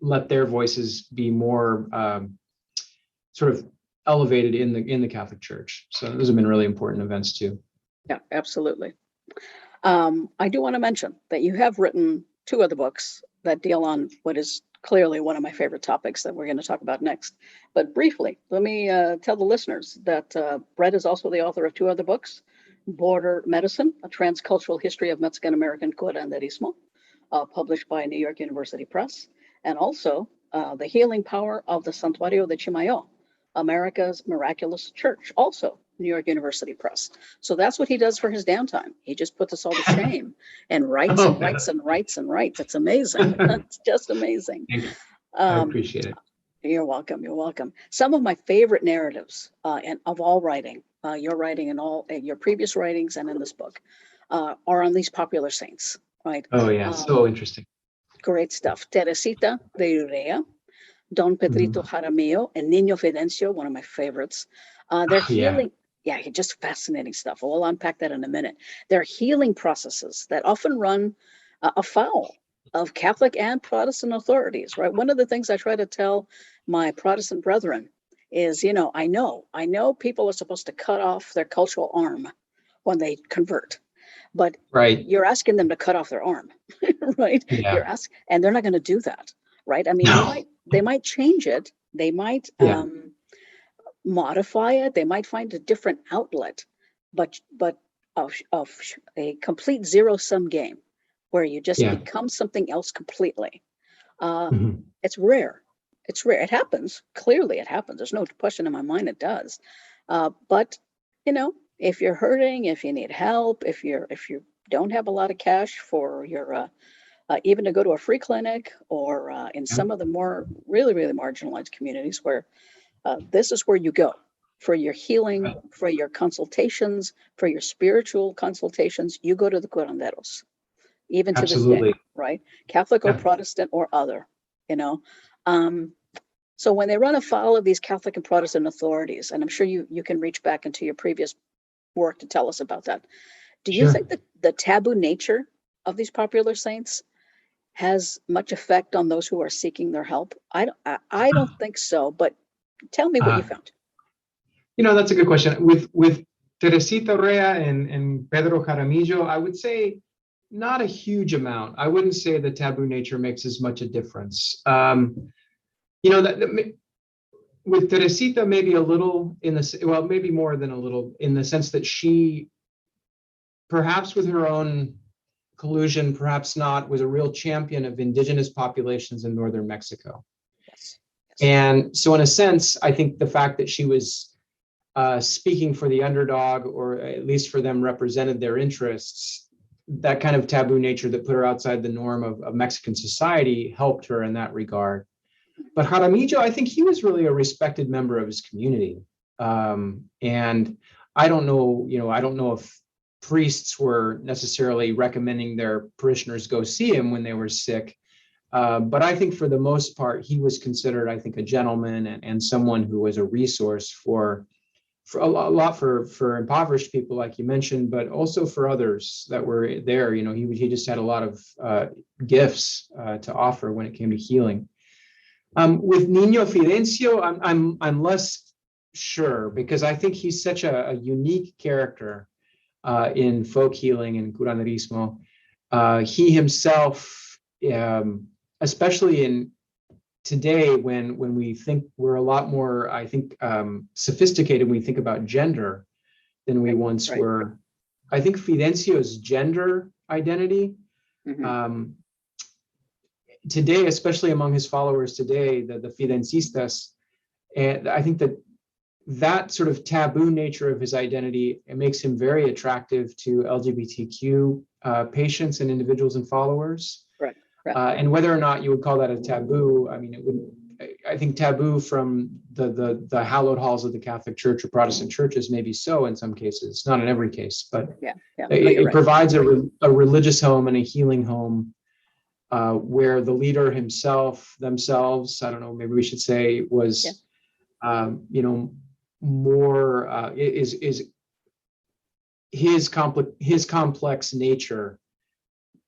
Speaker 2: let their voices be more sort of elevated in the Catholic Church. So those have been really important events too.
Speaker 1: Yeah, absolutely. I do want to mention that you have written 2 other books that deal on what is clearly one of my favorite topics that we're going to talk about next. But briefly, let me tell the listeners that Brett is also the author of 2 other books: Border Medicine, A Transcultural History of Mexican American Curanderismo, published by New York University Press, and also The Healing Power of the Santuario de Chimayo, America's Miraculous Church, also New York University Press. So that's what he does for his downtime. He just puts us all to shame and writes and writes and writes and writes. It's amazing. It's just amazing.
Speaker 2: I appreciate it.
Speaker 1: You're welcome. You're welcome. Some of my favorite narratives and of all writing, your writing and all your previous writings and in this book, are on these popular saints, right?
Speaker 2: Oh yeah, so interesting.
Speaker 1: Great stuff. Teresita de Urea, Don Pedrito Jaramillo, and Niño Fidencio, one of my favorites. They're healing. Yeah, just fascinating stuff. We'll unpack that in a minute. They're healing processes that often run afoul of Catholic and Protestant authorities, right? One of the things I try to tell my Protestant brethren is, I know people are supposed to cut off their cultural arm when they convert, but you're asking them to cut off their arm, right?
Speaker 2: Yeah.
Speaker 1: And they're not going to do that, right? I mean, they might change it. They might modify it. They might find a different outlet, but of a complete zero-sum game where you just become something else completely. It's rare. It's rare. It happens. Clearly it happens. There's no question in my mind it does. But if you're hurting, if you need help, if you don't have a lot of cash for your even to go to a free clinic, or in some of the more really, really marginalized communities where this is where you go for your healing, for your consultations, for your spiritual consultations, you go to the curanderos, even to this day, right? Catholic or Protestant or other, So when they run afoul of these Catholic and Protestant authorities, and I'm sure you can reach back into your previous work to tell us about that. Do you think that the taboo nature of these popular saints has much effect on those who are seeking their help? I don't think so, but tell me what you found.
Speaker 2: That's a good question. With Teresita Urrea and Pedro Jaramillo, I would say not a huge amount. I wouldn't say the taboo nature makes as much a difference. With Teresita, maybe a little maybe more than a little, in the sense that she, perhaps with her own collusion, perhaps not, was a real champion of indigenous populations in northern Mexico.
Speaker 1: Yes.
Speaker 2: And so in a sense, I think the fact that she was speaking for the underdog, or at least for them represented their interests, that kind of taboo nature that put her outside the norm of Mexican society helped her in that regard. But Jaramillo, I think he was really a respected member of his community. And I don't know if priests were necessarily recommending their parishioners go see him when they were sick. But I think for the most part, he was considered, I think, a gentleman and someone who was a resource for a lot for impoverished people, like you mentioned, but also for others that were there. He just had a lot of gifts to offer when it came to healing. With Niño Fidencio, I'm less sure, because I think he's such a unique character in folk healing and curanderismo. He himself, especially in today, when we think we're a lot more, I think, sophisticated when we think about gender than we once were. I think Fidencio's gender identity, today, especially among his followers today, the Fidencistas, and I think that sort of taboo nature of his identity, it makes him very attractive to LGBTQ patients and individuals and followers.
Speaker 1: Right.
Speaker 2: And whether or not you would call that a taboo, I mean, it wouldn't. I think taboo from the hallowed halls of the Catholic Church or Protestant churches maybe so in some cases, not in every case, but it provides a religious home and a healing home where the leader themselves, I don't know, maybe we should say, was, more is his complex nature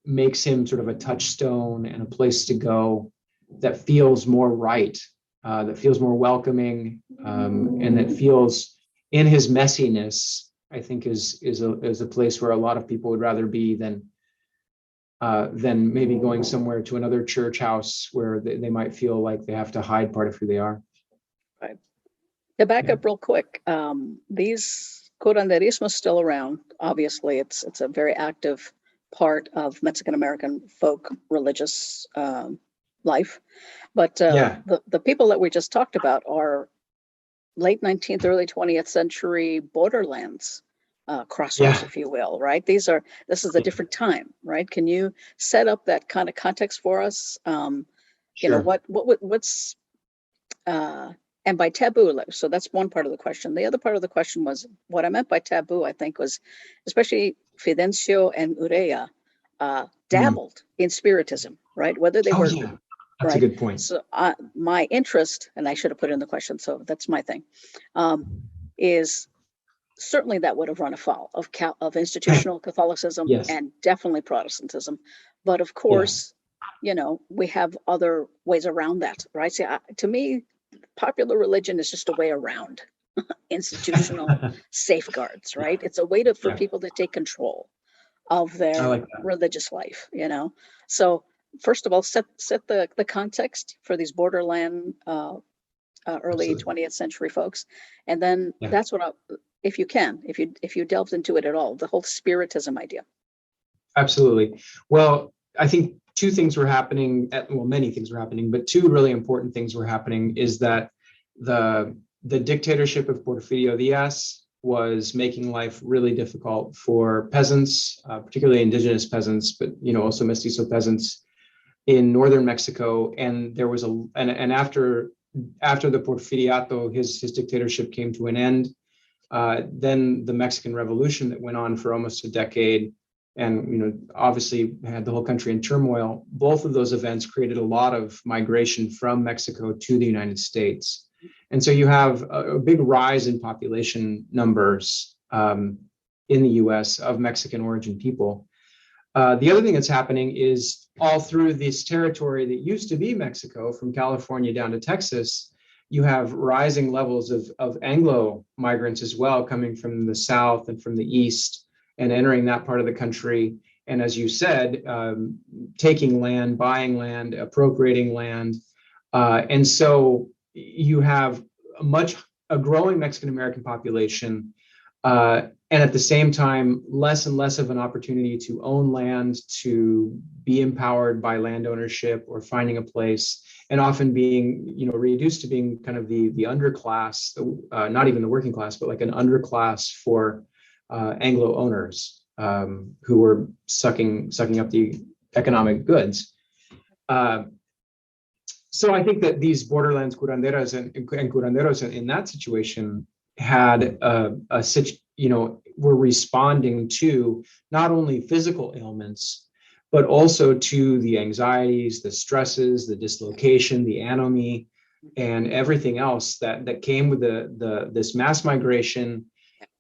Speaker 2: makes him sort of a touchstone and a place to go that feels more right, that feels more welcoming, and that feels in his messiness, I think is a place where a lot of people would rather be than maybe going somewhere to another church house where they might feel like they have to hide part of who they are.
Speaker 1: Right. To back up real quick, these curanderismo is still around. Obviously, it's a very active part of Mexican American folk religious life. But the people that we just talked about are late 19th, early 20th century borderlands crossroads, if you will, right? This is a different time, right? Can you set up that kind of context for us? What's and by taboo, so that's one part of the question. The other part of the question was what I meant by taboo, I think, was especially Fidencio and Urea dabbled in Spiritism, right? Whether they were
Speaker 2: that's a good point.
Speaker 1: So my interest, and I should have put it in the question, so that's my thing, is certainly that would have run afoul of institutional Catholicism and definitely Protestantism. But of course, we have other ways around that, right? See, to me, popular religion is just a way around institutional safeguards, right? It's a way for people to take control of their religious life, So first of all, set the context for these borderland early 20th century folks, and then that's what if you delved into it at all, the whole Spiritism idea.
Speaker 2: Absolutely. Well, I think two things were happening. Many things were happening, but two really important things were happening. Is that the dictatorship of Porfirio Diaz was making life really difficult for peasants, particularly indigenous peasants, but also mestizo peasants in northern Mexico. And there was after the Porfiriato, his dictatorship came to an end. Then the Mexican Revolution that went on for almost a decade, and obviously had the whole country in turmoil. Both of those events created a lot of migration from Mexico to the United States. And so you have a big rise in population numbers in the US of Mexican origin people. The other thing that's happening is all through this territory that used to be Mexico, from California down to Texas, you have rising levels of Anglo migrants as well, coming from the South and from the East and entering that part of the country. And as you said, taking land, buying land, appropriating land. And so you have a growing Mexican American population, and at the same time, less and less of an opportunity to own land, to be empowered by land ownership or finding a place, and often being, reduced to being kind of the underclass, not even the working class, but like an underclass for Anglo owners who were sucking up the economic goods. So I think that these borderlands curanderas and curanderos in that situation had were responding to not only physical ailments, but also to the anxieties, the stresses, the dislocation, the anomie, and everything else that came with this mass migration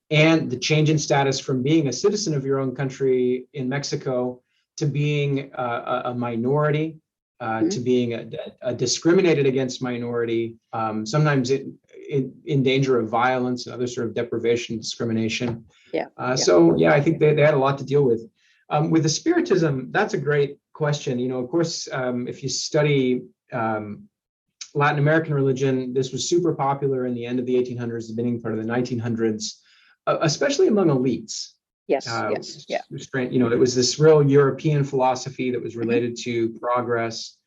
Speaker 2: and the change in status from being a citizen of your own country in Mexico to being a minority, to being a discriminated against minority, sometimes in danger of violence and other sort of deprivation, discrimination. So I think they had a lot to deal with. With the Spiritism, that's a great question. Of course, if you study Latin American religion, this was super popular in the end of the 1800s, the beginning part of the 1900s, especially among elites.
Speaker 1: Yes.
Speaker 2: It was this real European philosophy that was related to progress,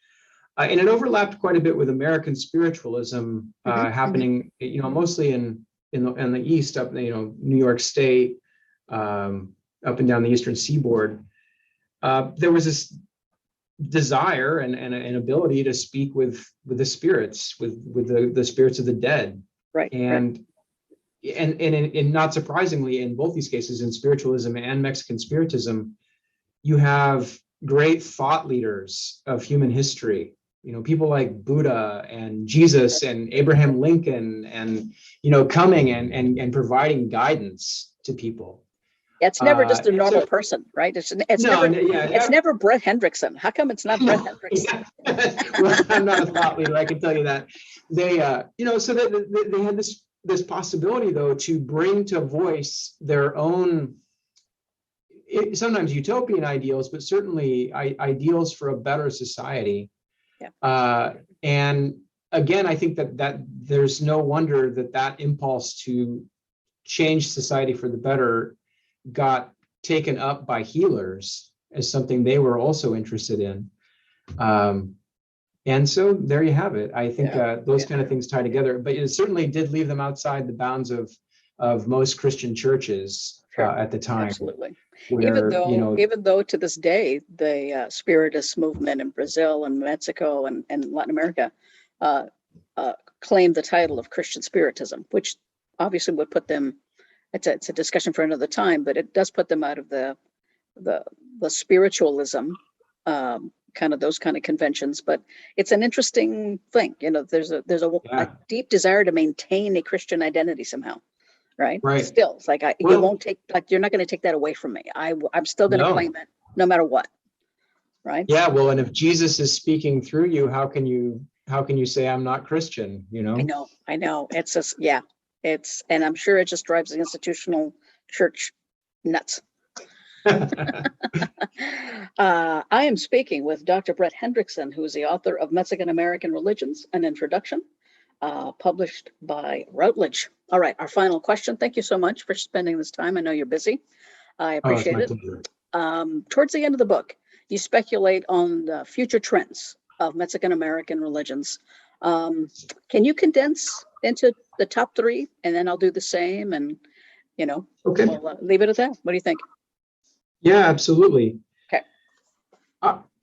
Speaker 2: and it overlapped quite a bit with American spiritualism happening, mostly in the East, up New York State, up and down the Eastern Seaboard. There was desire and ability to speak with the spirits, with the spirits of the dead.
Speaker 1: Right.
Speaker 2: And not surprisingly, in both these cases, in spiritualism and Mexican Spiritism, you have great thought leaders of human history. People like Buddha and Jesus and Abraham Lincoln, and coming and providing guidance to people.
Speaker 1: It's never just a normal person, right? It's never Brett Hendrickson. How come it's not Brett Hendrickson?
Speaker 2: Well, I'm not a thought leader, I can tell you that. They, so they had this possibility, though, to bring to voice their own, sometimes utopian ideals, but certainly ideals for a better society. Yeah. And again, I think that there's no wonder that impulse to change society for the better got taken up by healers as something they were also interested in. And so there you have it. I think those kind of things tie together, but it certainly did leave them outside the bounds of most Christian churches at the time.
Speaker 1: Absolutely.
Speaker 2: Where,
Speaker 1: even though to this day, the Spiritist movement in Brazil and Mexico and Latin America claim the title of Christian Spiritism, which obviously would put them, it's a discussion for another time, but it does put them out of the spiritualism, kind of those kind of conventions. But it's an interesting thing. There's a deep desire to maintain a Christian identity somehow. Right. Still, it's like you won't take, like, you're not going to take that away from me. I'm still going to claim it no matter what. Right. Yeah.
Speaker 2: Well, and if Jesus is speaking through you, how can you say I'm not Christian?
Speaker 1: I know. It's just, and I'm sure it just drives the institutional church nuts. I am speaking with Dr. Brett Hendrickson, who is the author of Mexican American Religions, an Introduction, published by Routledge. All right, our final question. Thank you so much for spending this time. I know you're busy. I appreciate it. Towards the end of the book, you speculate on the future trends of Mexican American religions. Can you condense into the top three, and then I'll do the same, and
Speaker 2: okay,
Speaker 1: we'll leave it at that. What do you think?
Speaker 2: Yeah, absolutely.
Speaker 1: Okay.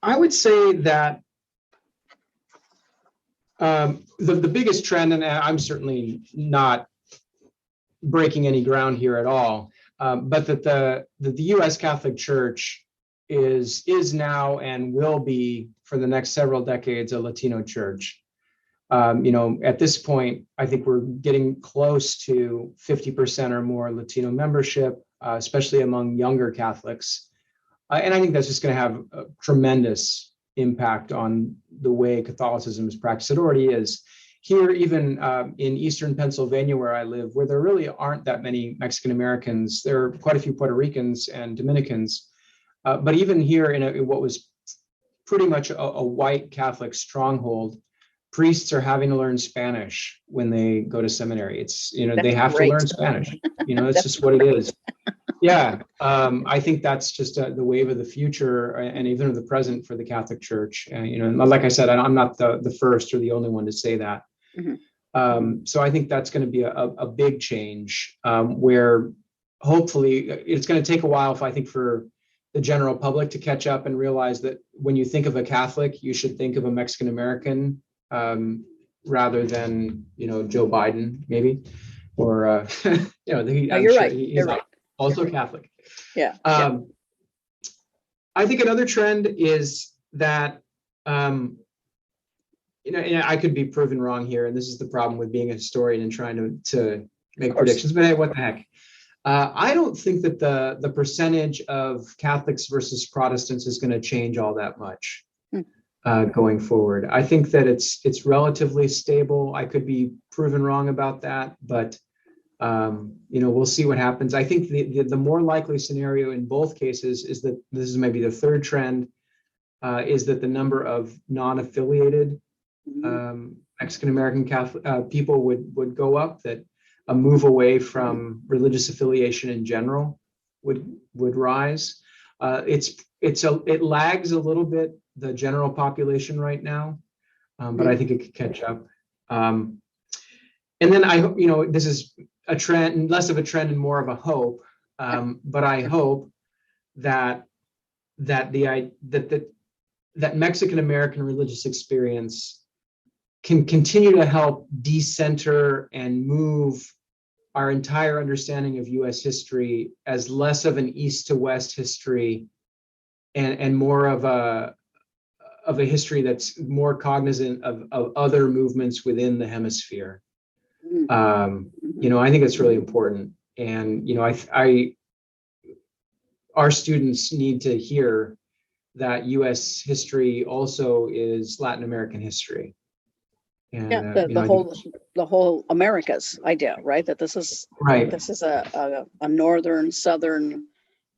Speaker 2: I would say that the biggest trend, and I'm certainly not breaking any ground here at all, but that the U.S. Catholic Church is now and will be for the next several decades a Latino church. At this point, I think we're getting close to 50% or more Latino membership, especially among younger Catholics. And I think that's just going to have a tremendous impact on the way Catholicism is practiced. It already is. Here, even in eastern Pennsylvania, where I live, where there really aren't that many Mexican Americans, there are quite a few Puerto Ricans and Dominicans. But even here in what was pretty much a white Catholic stronghold, priests are having to learn Spanish when they go to seminary. It's, they have to learn Spanish. It's just what it is. Yeah. I think that's just the wave of the future and even of the present for the Catholic Church. Like I said, I'm not the first or the only one to say that. Mm-hmm. So I think that's going to be a big change where hopefully it's going to take a while, I think, for the general public to catch up and realize that when you think of a Catholic, you should think of a Mexican American rather than, Joe Biden, maybe, or,
Speaker 1: you're right. You're right.
Speaker 2: Also Catholic.
Speaker 1: Yeah.
Speaker 2: I think another trend is that, I could be proven wrong here, and this is the problem with being a historian and trying to make predictions, but hey, what the heck. I don't think that the percentage of Catholics versus Protestants is going to change all that much going forward. I think that it's relatively stable. I could be proven wrong about that, but we'll see what happens. I think the more likely scenario in both cases is that this is maybe the third trend, is that the number of non-affiliated Mexican American Catholic people would go up, that a move away from religious affiliation in general would rise. It lags a little bit the general population right now, but I think it could catch up. And then I hope, this is a trend, less of a trend and more of a hope. But I hope that that Mexican American religious experience can continue to help decenter and move our entire understanding of U.S. history as less of an east to west history and more of a history that's more cognizant of other movements within the hemisphere. I think it's really important. And, our students need to hear that U.S. history also is Latin American history. And,
Speaker 1: yeah, the whole Americas idea, right? That this is
Speaker 2: right.
Speaker 1: This is a northern, southern.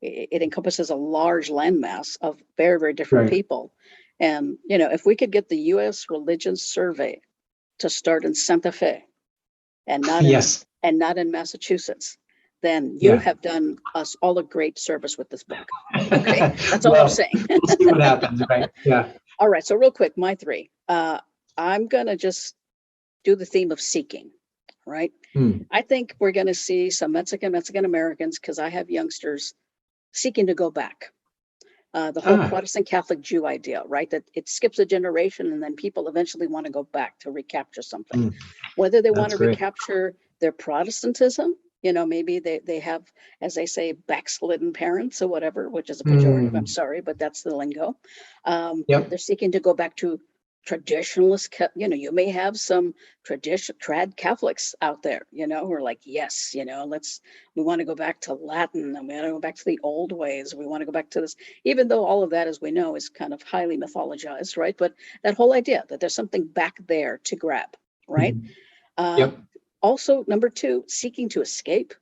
Speaker 1: It encompasses a large landmass of very, very different people. And if we could get the U.S. Religion Survey to start in Santa Fe, and not in Massachusetts, then you have done us all a great service with this book. Okay, that's all I'm saying.
Speaker 2: We'll see what happens, right? Yeah.
Speaker 1: All right. So real quick, my three. I'm gonna just do the theme of seeking. Right. I think we're gonna see some Mexican Americans, because I have youngsters seeking to go back. The whole Protestant Catholic Jew idea, right? That it skips a generation and then people eventually want to go back to recapture something. Whether they want to recapture their Protestantism, maybe they have, as they say, backslidden parents or whatever, which is a pejorative. I'm sorry, but that's the lingo. They're seeking to go back to traditionalist, you may have some trad Catholics out there, who are like, yes, we want to go back to Latin, and we want to go back to the old ways. We want to go back to this, even though all of that, as we know, is kind of highly mythologized, right? But that whole idea that there's something back there to grab, right? Also, number two, seeking to escape,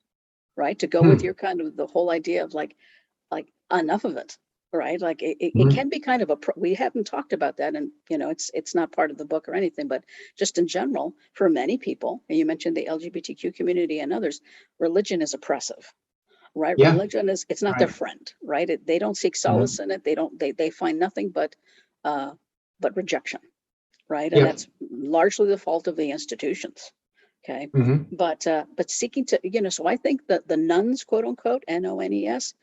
Speaker 1: right? To go with your kind of the whole idea of like enough of it. Right, like it can be kind of we haven't talked about that, and it's not part of the book or anything, but just in general, for many people, and you mentioned the LGBTQ community and others, religion is oppressive, right? Religion it's not their friend, right? They don't seek solace in it. They find nothing but rejection, right? And that's largely the fault of the institutions. Okay, but seeking to so I think that the nuns, quote unquote, NONES.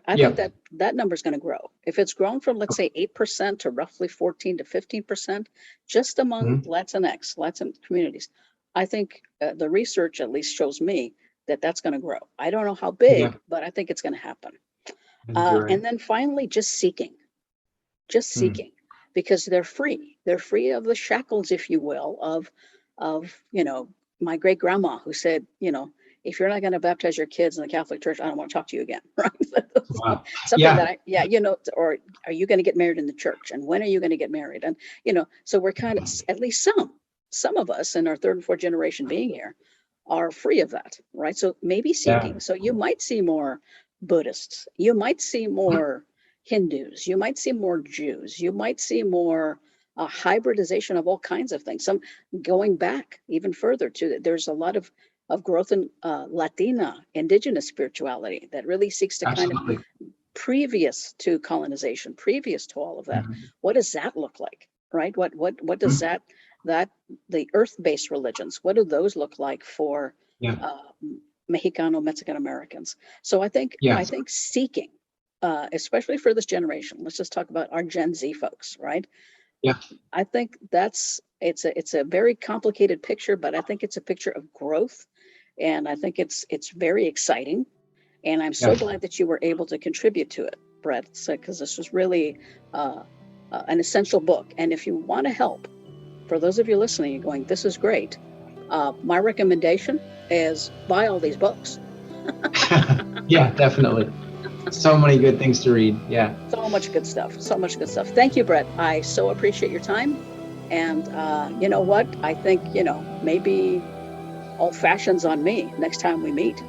Speaker 1: I think that number is going to grow. If it's grown from, let's say, 8% to roughly 14 to 15%, just among Latin communities, I think the research at least shows me that that's going to grow. I don't know how big, but I think it's going to happen. And then finally, just seeking, because they're free. They're free of the shackles, if you will, of my great grandma who said, if you're not going to baptize your kids in the Catholic Church, I don't want to talk to you again. Right?
Speaker 2: Wow.
Speaker 1: Something that or are you going to get married in the church? And when are you going to get married? And, so we're kind of, at least some of us in our third and fourth generation being here are free of that. Right. So maybe seeking. So you might see more Buddhists. You might see more Hindus. You might see more Jews. You might see more hybridization of all kinds of things. Some going back even further to, there's a lot of growth in Latina indigenous spirituality that really seeks to kind of previous to colonization, previous to all of that. What does that look like, right? What does that the earth-based religions, what do those look like for Mexicano, Mexican Americans? So I think seeking, especially for this generation, let's just talk about our Gen Z folks, right?
Speaker 2: Yeah.
Speaker 1: I think it's a very complicated picture, but I think it's a picture of growth. And I think it's very exciting. And I'm so glad that you were able to contribute to it, Brett, because this was really an essential book. And if you want to help, for those of you listening, you're going, this is great. My recommendation is buy all these books.
Speaker 2: Yeah, definitely. So many good things to read. Yeah.
Speaker 1: So much good stuff. Thank you, Brett. I so appreciate your time. And you know what? I think, maybe old fashions on me next time we meet.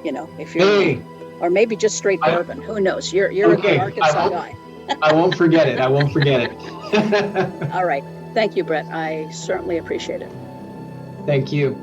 Speaker 1: If you're, or maybe just straight bourbon. Who knows? You're an Arkansas guy.
Speaker 2: I won't forget it.
Speaker 1: All right. Thank you, Brett. I certainly appreciate it.
Speaker 2: Thank you.